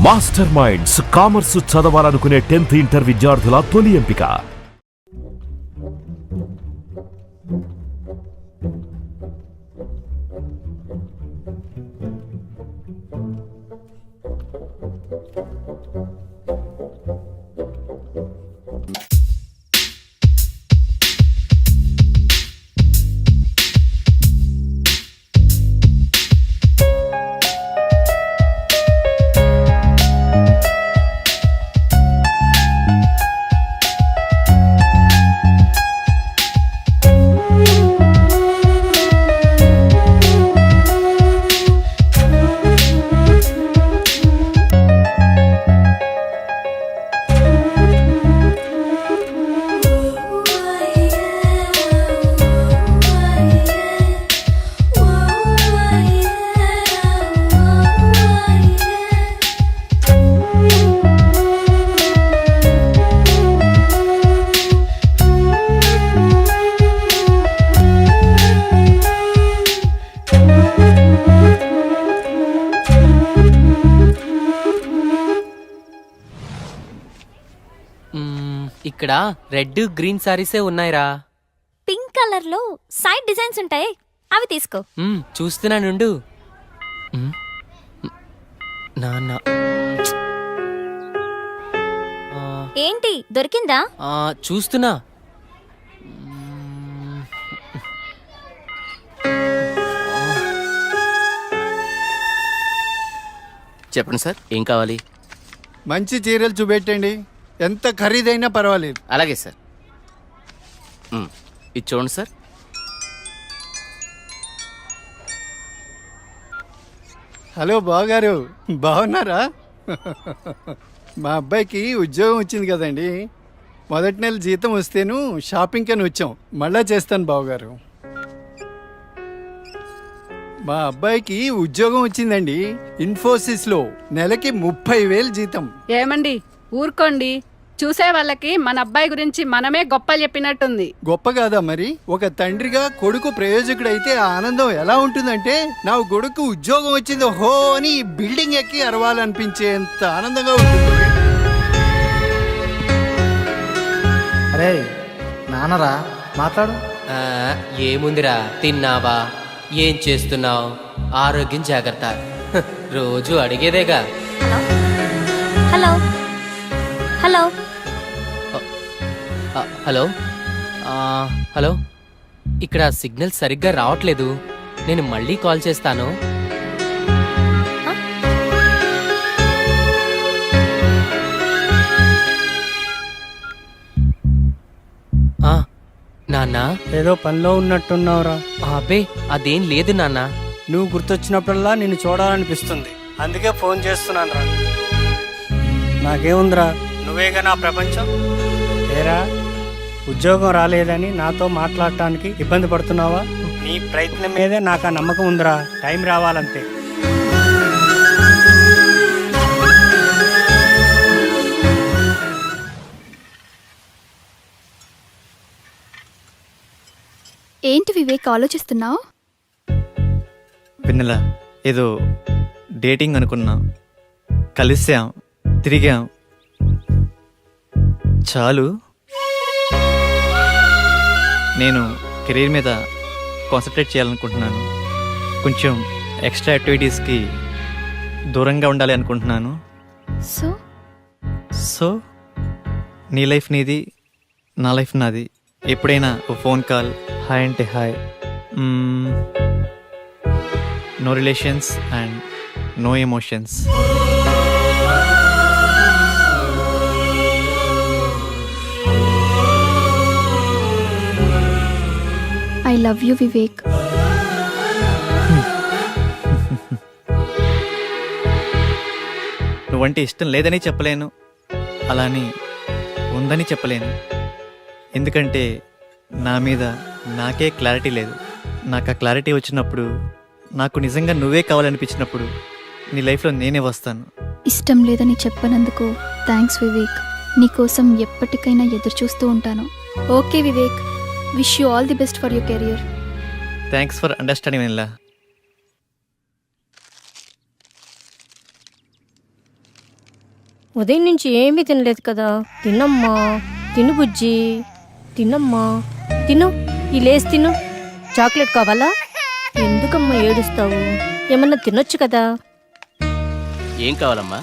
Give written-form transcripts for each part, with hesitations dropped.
Master minds commerce చదవాలనుకునే 10th inter విద్యార్థుల తొలి ఎంపిక. ఇక్కడ రెడ్ గ్రీన్ సారీసే ఉన్నాయిరా. పింక్ కలర్ లో సైడ్ డిజైన్స్ ఉంటాయి, అవి తీసుకో. చూస్తున్నానుండు. నాన్న ఏంటి దొరికిందా? చూస్తున్నా. చెప్పండి సార్, ఏం కావాలి? మంచి చీరలు చూపెట్టండి, ఎంత ఖరీదైనా పర్వాలేదు. అలాగే సార్. ఇది చూడండి సార్. హలో బావగారు, బాగున్నారా? మా అబ్బాయికి ఉద్యోగం వచ్చింది కదండి, మొదటి నెల జీతం వస్తేను షాపింగ్ అని వచ్చాం. మళ్ళా చేస్తాను బావగారు. మా అబ్బాయికి ఉద్యోగం వచ్చిందండి, ఇన్ఫోసిస్లో నెలకి 30,000 జీతం. ఏమండి ఊరుకోండి, చూసే వాళ్ళకి మన అబ్బాయి గురించి మనమే గొప్పలు చెప్పినట్టుంది. గొప్ప కాదా మరి? ఒక తండ్రిగా కొడుకు ప్రయోజకుడైతే ఆ ఆనందం ఎలా ఉంటుందంటే, నా కొడుకు ఉద్యోగం వచ్చింది హో అని బిల్డింగ్ ఎక్కి అరవాలనిపించేంత ఆనందంగా ఉంటుంది. అరే నాన్నరా, మాట్లాడు. ఏముందిరా, తిన్నావా, ఏం చేస్తున్నావు, ఆరోగ్యం జాగ్రత్త, రోజు అడిగేదేగా. హలో హలో హలో హలో ఇక్కడ సిగ్నల్ సరిగ్గా రావట్లేదు, నేను మళ్ళీ కాల్ చేస్తాను. నాన్న, ఏదో పనిలో ఉన్నట్టున్నావురా. అబ్బే అదేం లేదు నాన్న. నువ్వు గుర్తొచ్చినప్పుడల్లా నిన్ను చూడాలనిపిస్తుంది, అందుకే ఫోన్ చేస్తున్నాను రా. నాకేముందిరా, నువ్వేగా నా ప్రపంచం. ఏరా, ఉద్యోగం రాలేదని నాతో మాట్లాడటానికి ఇబ్బంది పడుతున్నావా? నీ ప్రయత్నం మీదే నాకు ఆ నమ్మకం ఉందిరా, టైం రావాలంతే. ఏంటి వివేక్ ఆలోచిస్తున్నావు? పిన్నెల, ఏదో డేటింగ్ అనుకున్నా, కలిసాం, తిరిగాం, చాలు. నేను కెరీర్ మీద కాన్సన్ట్రేట్ చేయాలనుకుంటున్నాను, కొంచెం ఎక్స్ట్రా యాక్టివిటీస్కి దూరంగా ఉండాలి అనుకుంటున్నాను. సో నీ లైఫ్ నీది, నా లైఫ్ నాది. ఎప్పుడైనా ఓ ఫోన్ కాల్, హాయ్ అంటే hi, no relations and no emotions. I love you Vivek. నువ్వంటే ఇష్టం లేదని చెప్పలేను, అలాని ఉందని చెప్పలేను. ఎందుకంటే నా మీద నాకే క్లారిటీ లేదు. నాకు ఆ క్లారిటీ వచ్చినప్పుడు, నాకు నిజంగా నువ్వే కావాలనిపించినప్పుడు నీ లైఫ్లో నేనే వస్తాను. ఇష్టం లేదని చెప్పనందుకు థ్యాంక్స్ వివేక్. నీకోసం ఎప్పటికైనా ఎదురు చూస్తూ ఉంటాను. Okay Vivek, wish you all the best for your career. Thanks for understanding vanilla. ఉదయం నుంచి ఏమీ తినలేదు కదా. తినమ్మా, తిను బుజ్జి, తినమ్మా, తిను. ఈ లేసి తిను. చాక్లెట్ కావాలా? ఎందుకమ్మా ఏడుస్తావు? ఏమన్నా తినొచ్చు కదా. ఏం కావాలమ్మా?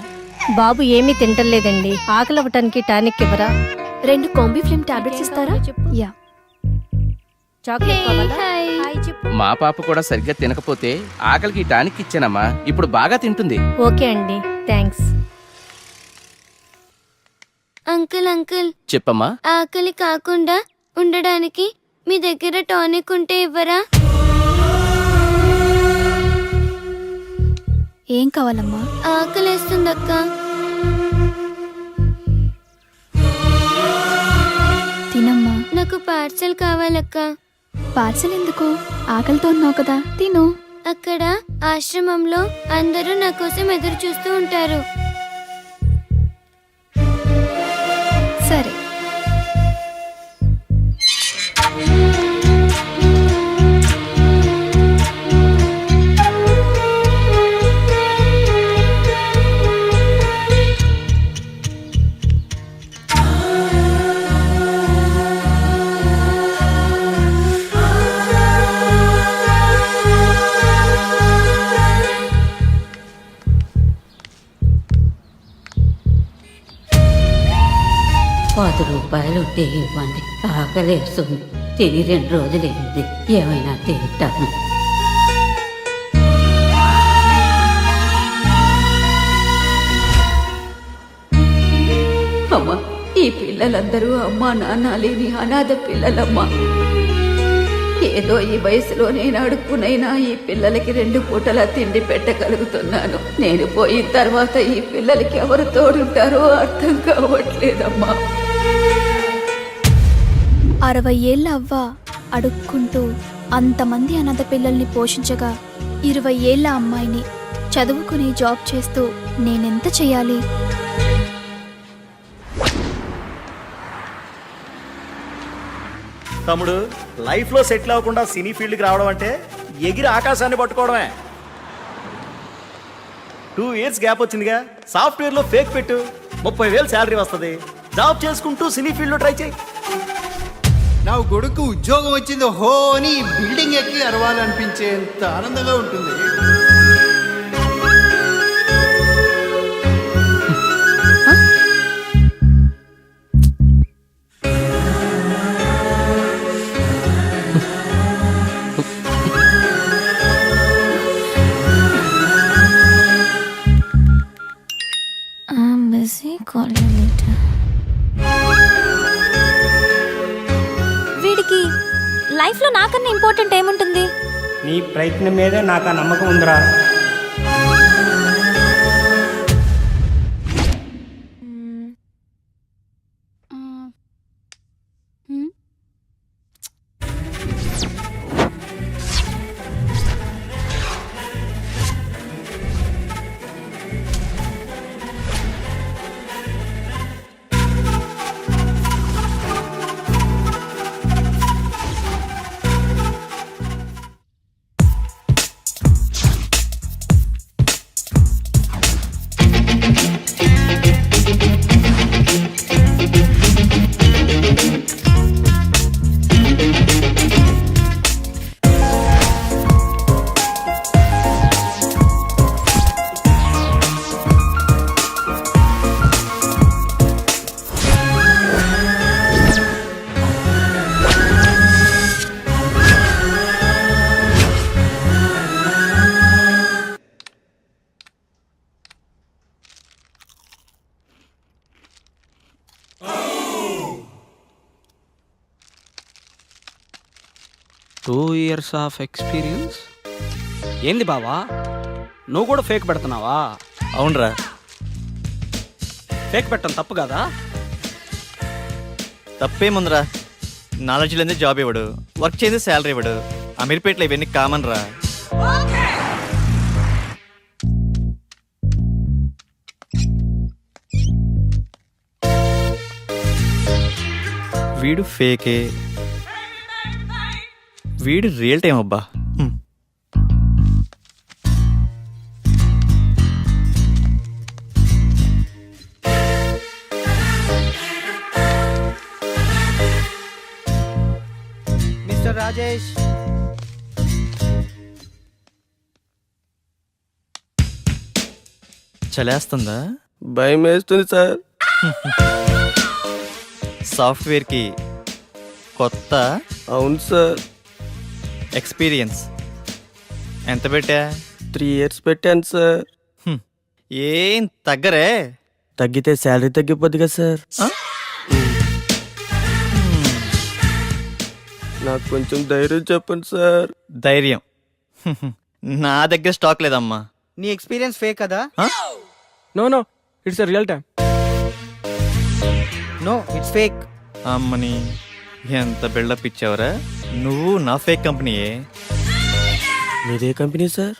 బాబు ఏమీ తింటలేదండి. ఆకలి అవ్వటానికి టానిక్ ఇవ్వరా? 2 కాంబిఫ్లేమ్ టాబ్లెట్స్ ఇస్తారా? యా. చాక్లెట్ కావాలా? హాయ్ చెప్పు. మా పాప కూడా సరిగ్గా తినకపోతే ఆకలికి టానిక్ ఇచ్చానమ్మా. ఇప్పుడు బాగా తింటుంది. ఓకే అండి, థ్యాంక్స్. అంకుల్ అంకుల్, చెప్పమ్మా. ఆకలి కాకుండా ఉండడానికి మీ దగ్గర టానిక్ ఉంటే ఇవ్వరా? ఏం కావాలమ్మా? ఆకలేస్తుందక్క. తినమ్మా. నాకు పార్సల్ కావాలక్క. పార్సల్ ఎందుకు? ఆకలితో ఉన్నావు కదా, తిను. అక్కడ ఆశ్రమంలో అందరూ నా కోసం ఎదురు చూస్తూ ఉంటారు. సరే. ₹10 ఉంటే ఇవ్వండి. ఆకలేస్తుంది. తిని 2 రోజులైంది. ఏమైనా తింటాను. అమ్మా, ఈ పిల్లలందరూ అమ్మా నాన్న లేని అనాథ పిల్లలమ్మా. ఏదో ఈ వయసులో నేను అడుక్కునైనా ఈ పిల్లలకి 2 పూటల తిండి పెట్టగలుగుతున్నాను. నేను పోయిన తర్వాత ఈ పిల్లలకి ఎవరు తోడుంటారో అర్థం కావట్లేదమ్మా. 60 ఏళ్ళ అవ్వ అడుక్కుంటూ అంతమంది అనాథ పిల్లల్ని పోషించగా 20 ఏళ్ళ అమ్మాయిని చదువుకుని జాబ్ చేస్తూ నేనెంత చేయాలి? తమ్ముడు, లైఫ్లో సెటిల్ అవ్వకుండా సినీ ఫీల్డ్కి రావడం అంటే ఎగిరి ఆకాశాన్ని పట్టుకోవడమే. 2 years గ్యాప్ వచ్చిందిగా. సాఫ్ట్వేర్లో ఫేక్ పెట్టు, 30,000 శాలరీ వస్తుంది. జాబ్ చేసుకుంటూ సినీ ఫీల్డ్లో ట్రై చేయి. నా కొడుకు ఉద్యోగం వచ్చింది హో అని బిల్డింగ్ ఎక్కి అరవాలనిపించేంత ఆనందంగా ఉంటుంది. వీడికి లైఫ్లో నాకన్నా ఇంపార్టెంట్ ఏముంటుంది? నీ ప్రయత్నం మీదే నాకు ఆ నమ్మకం ఉందిరా. Two years of experience. ఏంది బావా, నువ్వు కూడా ఫేక్ పెడుతున్నావా? అవునరా. ఫేక్ పెట్టడం తప్పు కదా? తప్పేముందిరా. నాలెడ్జ్ లేని జాబ్ ఇవ్వడు, వర్క్ చేసి శాలరీ ఇవ్వడు. అమీర్పేటలో ఇవన్నీ కామన్ రా. వీడు ఫేకే, వీడు రియల్ టైం అబ్బా. రాజేష్. చలేస్తుందా? భయం వేస్తుంది సార్. సాఫ్ట్వేర్కి కొత్త. అవును సార్. ఎక్స్పీరియన్స్ ఎంత పెట్టా? 3 years పెట్టాను సార్. ఏం తగ్గరే? తగ్గితే శాలరీ తగ్గిపోద్ది కదా సార్. నాకు కొంచెం ధైర్యం చెప్పండి సార్. ధైర్యం నా దగ్గర స్టాక్ లేదమ్మా. నీ ఎక్స్పీరియన్స్ ఫేక్ కదా? No it's real time. No it's fake. అమ్మని ఎంత బిల్డప్ ఇచ్చావరా నువ్వు. నా ఫేక్ కంపెనీయే. మీదే కంపెనీ సార్?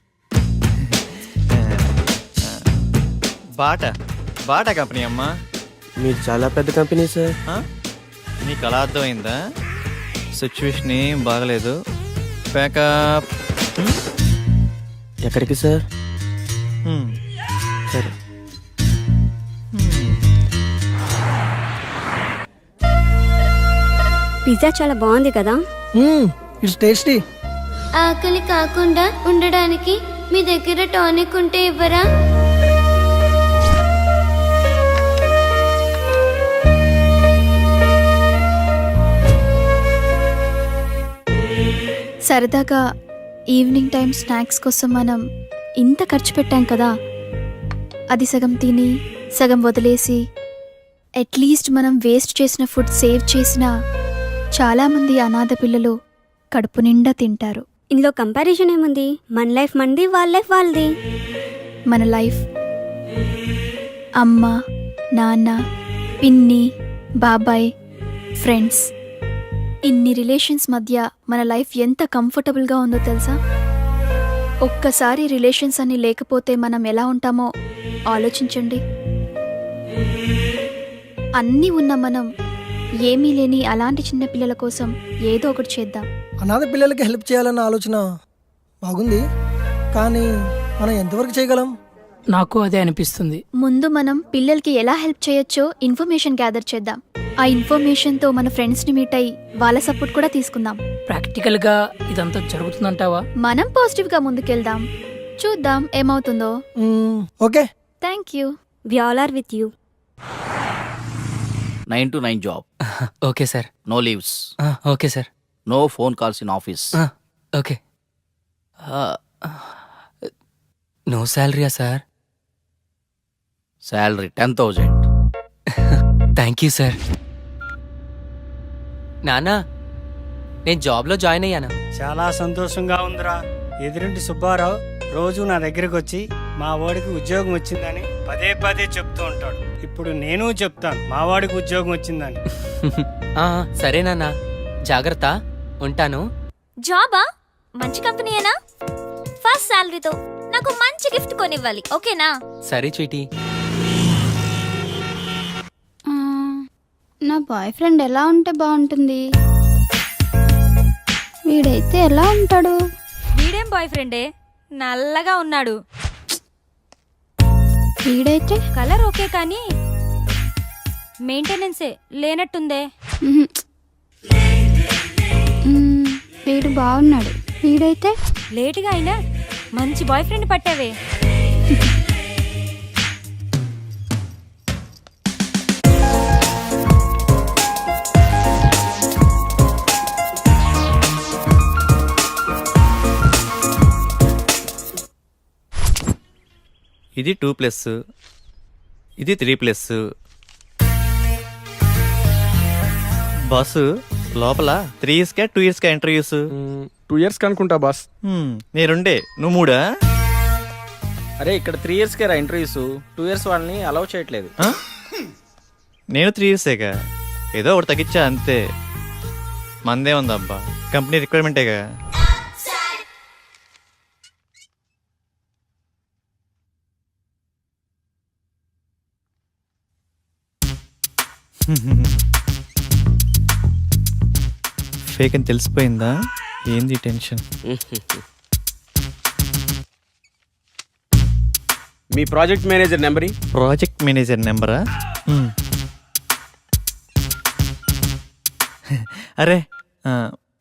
బాటా కంపెనీ అమ్మా. మీరు చాలా పెద్ద కంపెనీ సార్. నీకు అలా అర్థమైందా? సిచ్యువేషన్ ఏం బాగలేదు. ప్యాకప్. ఎక్కడికి సార్? సరే. పిజ్జా చాలా బాగుంది కదా? It's tasty. ఆకలి కాకుండా ఉండడానికి మీ దగ్గర టానిక్ ఉంటే ఇవ్వరా? సరదాగా ఈవినింగ్ టైం స్నాక్స్ కోసం మనం ఇంత ఖర్చు పెట్టాం కదా, అది సగం తిని సగం వదిలేసి అట్లీస్ట్ మనం వేస్ట్ చేసిన ఫుడ్ సేవ్ చేసిన చాలామంది అనాథ పిల్లలు కడుపు నిండా తింటారు. ఇందులో కంపారిజన్ ఏముంది? మన లైఫ్ మనది, వాళ్ళ లైఫ్ వాళ్ళది. మన లైఫ్ అమ్మ, నాన్న, పిన్ని, బాబాయ్, ఫ్రెండ్స్, ఇన్ని రిలేషన్స్ మధ్య మన లైఫ్ ఎంత కంఫర్టబుల్గా ఉందో తెలుసా? ఒక్కసారి రిలేషన్స్ అన్ని లేకపోతే మనం ఎలా ఉంటామో ఆలోచించండి. అన్నీ ఉన్న మనం ఏమీ లేని అలాంటి చిన్న పిల్లల కోసం ఏదో ఒకటి చేద్దాం. అనాథ పిల్లలకి హెల్ప్ చేయాలన్న ఆలోచన బాగుంది, కానీ మనం ఎంతవరకు చేయగలం? నాకు అదే అనిపిస్తుంది. ముందు మనం పిల్లలకి ఎలా హెల్ప్ చేయొచ్చో ఇన్ఫర్మేషన్ గ్యాదర్ చేద్దాం. ఆ ఇన్ఫర్మేషన్తో మన ఫ్రెండ్స్ని మీట్ అయ్యి వాళ్ళ సపోర్ట్ కూడా తీసుకుందాం. ప్రాక్టికల్ గా ఇదంతా జరుగుతుందంటావా? మనం పాజిటివ్గా ముందుకెళ్దాం, చూద్దాం ఏమవుతుందో. Okay, thank you. We all are with you. 9 to 9 job. Okay sir. No leaves. Okay sir. No phone calls in office. Okay. No శాలరీయా sir? Salary 10,000. Thank you sir. నానా, నేను జాబ్లో జాయిన్ అయ్యాను. చాలా సంతోషంగా ఉందిరా. ఎదురింటి సుబ్బారావు రోజు నా దగ్గరకు వచ్చి మా వాడికి ఉద్యోగం వచ్చిందని పదే పదే చెప్తూ ఉంటాడు. ఇప్పుడు నేను చెప్తాను మా వాడికి ఉద్యోగం వచ్చిందని. సరే నాన్న, జాగ్రత్త, ఉంటాను. జాబా? మంచి కంపెనీయేనా? ఫస్ట్ సాలరీతో నాకు మంచి గిఫ్ట్ కొనివ్వాలి, ఓకేనా? సరే చీటీ. నా బాయ్ ఫ్రెండ్ ఎలా ఉంటే బాగుంటుంది? వీడైతే ఎలా ఉంటాడు? వీడేం బాయ్ ఫ్రెండే, నల్లగా ఉన్నాడు. వీడైతే కలర్ ఓకే కానీ మెయింటెనెన్సే లేనట్టుందే. వీడు బాగున్నాడు. వీడైతే లేటుగా అయినా మంచి బాయ్ ఫ్రెండ్ పట్టావే. ఇది 2+, ఇది 3+. బాసు లోపల 3 years 2 years ఇంటర్వ్యూస్? 2 years అనుకుంటా బాస్. నేనుండే నువ్వు 3? అరే ఇక్కడ 3 years రా ఇంటర్వ్యూస్. 2 years వాళ్ళని అలౌ చేయట్లేదు. నేను 3 yearsగా, ఏదో ఒకటి తగ్గించా అంతే. మందే ఉందబ్బా, కంపెనీ రిక్వైర్మెంటేగా. ఫేక్ అని తెలిసిపోయిందా? ఏంది టెన్షన్? మీ project manager number? Project manager నెంబరా? అరే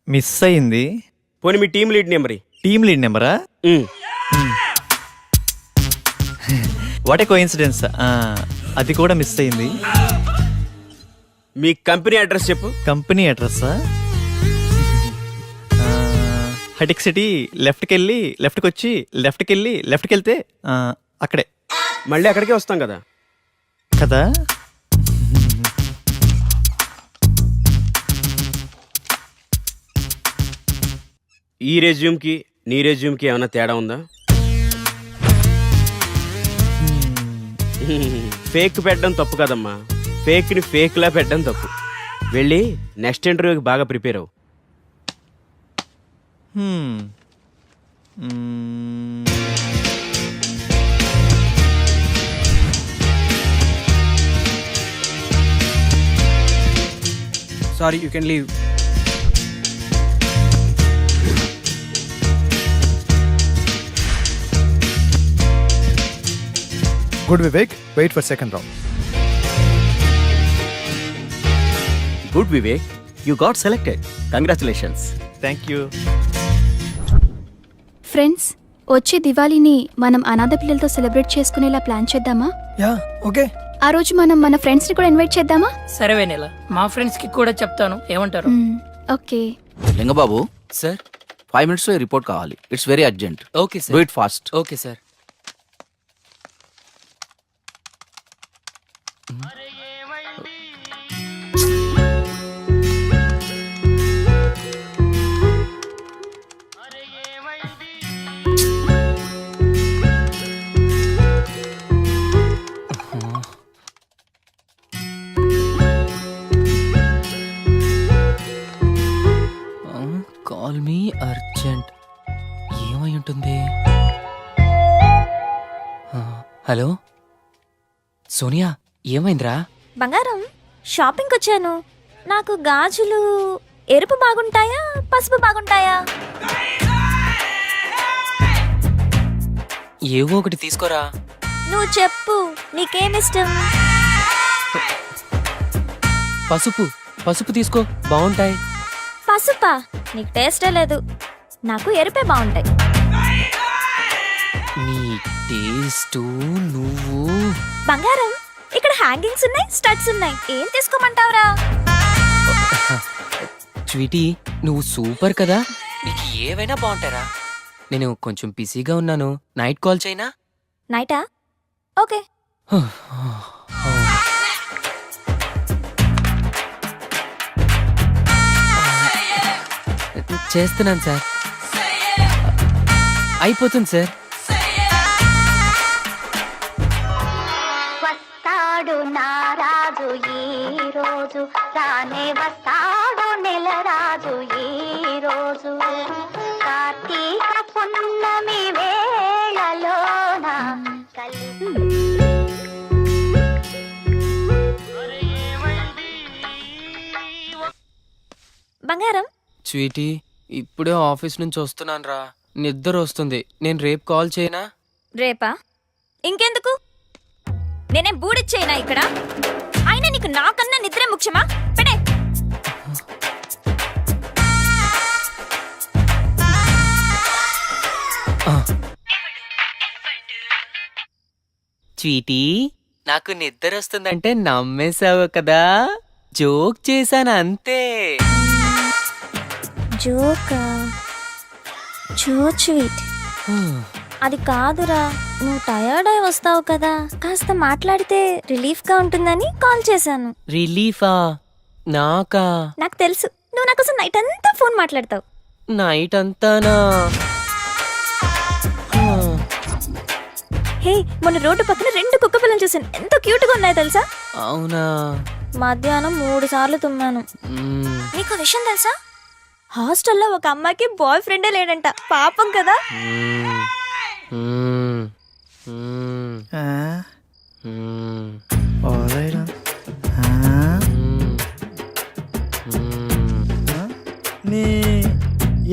మిస్ అయింది. పోనీ మీ team lead number team lead నెంబరా? What a coincidence. అది కూడా మిస్ అయింది. మీ కంపెనీ అడ్రస్ చెప్పు. కంపెనీ అడ్రస్సా? హటిక్ సిటీ లెఫ్ట్కి వెళ్ళి లెఫ్ట్కి వచ్చి లెఫ్ట్కి వెళ్ళి లెఫ్ట్కి వెళ్తే అక్కడే. మళ్ళీ అక్కడికే వస్తాం కదా. కదా. ఈ రెజ్యూమ్కి నీ రెజ్యూమ్కి ఏమైనా తేడా ఉందా? ఫేక్ పెట్టడం తప్పు కదమ్మా, ఫేక్ని ఫేక్లా పెట్టడం తప్పు. వెళ్ళి నెక్స్ట్ ఇంటర్వ్యూకి బాగా ప్రిపేర్ అవ్వు. Sorry, you can leave. Good Vivek, wait for second round. Good Vivek, you got selected. Congratulations. Thank you. Friends, వచ్చే దివాళీని మనం అనాథ పిల్లలతో సెలబ్రేట్ చేసుకునేలా ప్లాన్ చేద్దామా? Yeah okay. ఆ రోజు మనం మన ఫ్రెండ్స్ ని కూడా ఇన్వైట్ చేద్దామా? సరే వెనెల, మా ఫ్రెండ్స్ కి కూడా చెప్తాను, ఏమంటారు? ఓకే. లింగబాబు, సార్ 5 minutes లో రిపోర్ట్ కావాలి. It's very urgent. Okay do sir. It fast. Okay sir. Call me urgent. ఏమై ఉంటుంది? హలో సోనియా, ఏమైందిరా? బంగారం, షాపింగ్కి వచ్చాను. నాకు గాజులు ఎరుపు బాగుంటాయా పసుపు బాగుంటాయా? ఏవో ఒకటి తీసుకోరా. నువ్వు చెప్పు, నీకేమిష్టం? పసుపు. పసుపు తీసుకో, బాగుంటాయి. పసుపా? నీకు టేస్టే లేదు. నాకు ఎరుపే బాగుంటాయి. నీ టేస్ట్ నువ్వు. బంగారం, ఇక్కడ హ్యాంగింగ్స్ ఉన్నాయి, స్టడ్స్ ఉన్నాయి. ఏం తీసుకోమంటావురా? స్వీటీ, నువ్వు సూపర్ కదా, నీకు ఏవైనా బాగుంటారా. నేను కొంచెం బిజీగా ఉన్నాను, నైట్ కాల్ చేయనా? నైటా? ఓకే. చేస్తున్నాను సార్. అయిపోతుంది సార్. వస్తాడు నారాజు ఈ రోజు, రానే వస్తాడు నెల రాజు ఈ రోజు. కార్తీక పున్నమి వేళలోన బంగారం. స్వీటీ, ఇప్పుడే ఆఫీస్ నుంచి వస్తున్నాను రా, నిద్ర వస్తుంది. నేను రేపు కాల్ చేయనా? రేపా? ఇంకెందుకు? నేనేం బూడిచ్చేయనా ఇక్కడ? అయినా నీకు నాకన్నా నిద్రే ముఖ్యమా? పెడే. స్వీటీ, నాకు నిద్ర వస్తుందంటే నమ్మేశావు కదా, జోక్ చేశాను అంతే. జోకా? So sweet. అది కాదురా, నువ్వు టయర్డ్ అయి వస్తావు కదా, కాస్త మాట్లాడితే రిలీఫ్ గా ఉంటుందని కాల్ చేశాను. రిలీఫా? నాకా? నాకు తెలుసు, నువ్వు నా కోసం నైట్ అంతా ఫోన్ మాట్లాడతావు. నైట్ అంతానా? హే, మొన్న రోడ్డు పక్కన 2 కుక్క పిల్లలు చూసాను, ఎంత క్యూట్ గా ఉన్నాయో తెలుసా? అవునా? మధ్యాహ్నం 3 సార్లు తుమ్మాను. నీకు విషయం తెలుసా? హాస్టల్లో ఒక అమ్మాయికి బాయ్ ఫ్రెండే లేడంట. పాపం కదా.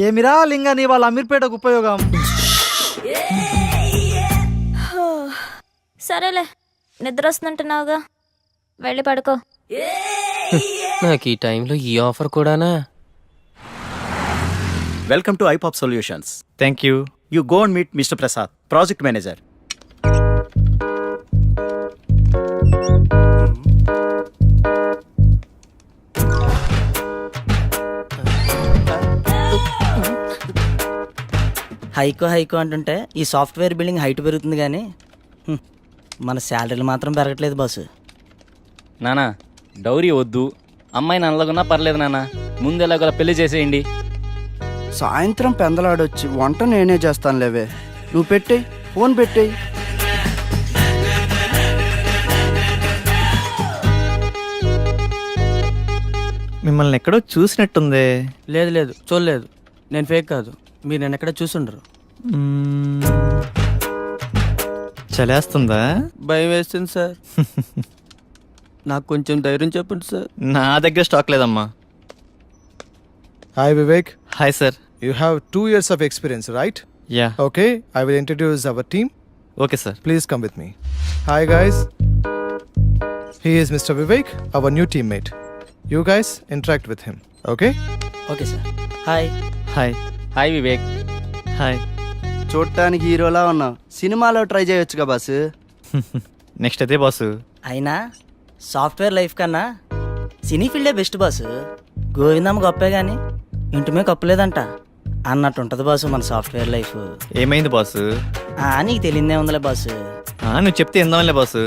ఏమిరా లింగా నీ వాళ్ళ అమీర్పేటకు ఉపయోగం? సరేలే, నిద్ర వస్తుందంటున్నావుగా, వెళ్ళి పడుకో. నాకు ఈ టైంలో ఈ ఆఫర్ కూడానా? Welcome to iPop solutions. Thank you. You go and meet mister Prasad, project manager. హైకో అంటుంటే ఈ సాఫ్ట్వేర్ బిల్డింగ్ హైట్ పెరుగుతుంది కానీ మన శాలరీలు మాత్రం పెరగట్లేదు బాసు. నానా డౌరీ వద్దు, అమ్మాయి నల్లగున్నా పర్లేదు నాన్న, ముందు ఎలాగోలా పెళ్లి చేసేయండి. సాయంత్రం పెందలాడొచ్చి వంట నేనే చేస్తాను లేవే, నువ్వు పెట్టేయి, ఫోన్ పెట్టేయి. మిమ్మల్ని ఎక్కడో చూసినట్టుందే. లేదు చూడలేదు, నేను ఫేక్ కాదు, మీరు నేను ఎక్కడ చూసుండరు. చలేస్తుందా? భయం వేస్తుంది సార్. నాకు కొంచెం ధైర్యం చెప్పండి సార్. నా దగ్గర స్టాక్ లేదమ్మా. Hi Vivek, hi sir. you have 2 years of experience, right? Yeah. Okay, I will introduce our team. Okay sir. Please come with me. Hi guys. He is Mr. Vivek, our new teammate. You guys interact with him, okay? Okay sir. Hi. Hi. Hi Vivek. Hi. చూడటానికి హీరోలా ఉన్నావు, సినిమాలో try చేయొచ్చుగా boss. Next అదే boss. అయినా software life కన్నా సినీ ఫీల్డే best boss. Govindamma గొప్పే కానీ ఇంటిమే కప్పులేదంట అన్నట్టు ఉంటుంది బాసు మన సాఫ్ట్వేర్ లైఫ్. ఏమైంది బాసు? నీకు తెలియదే ఉందిలే బాసు. నువ్వు చెప్తే ఎందాంలే బాసు.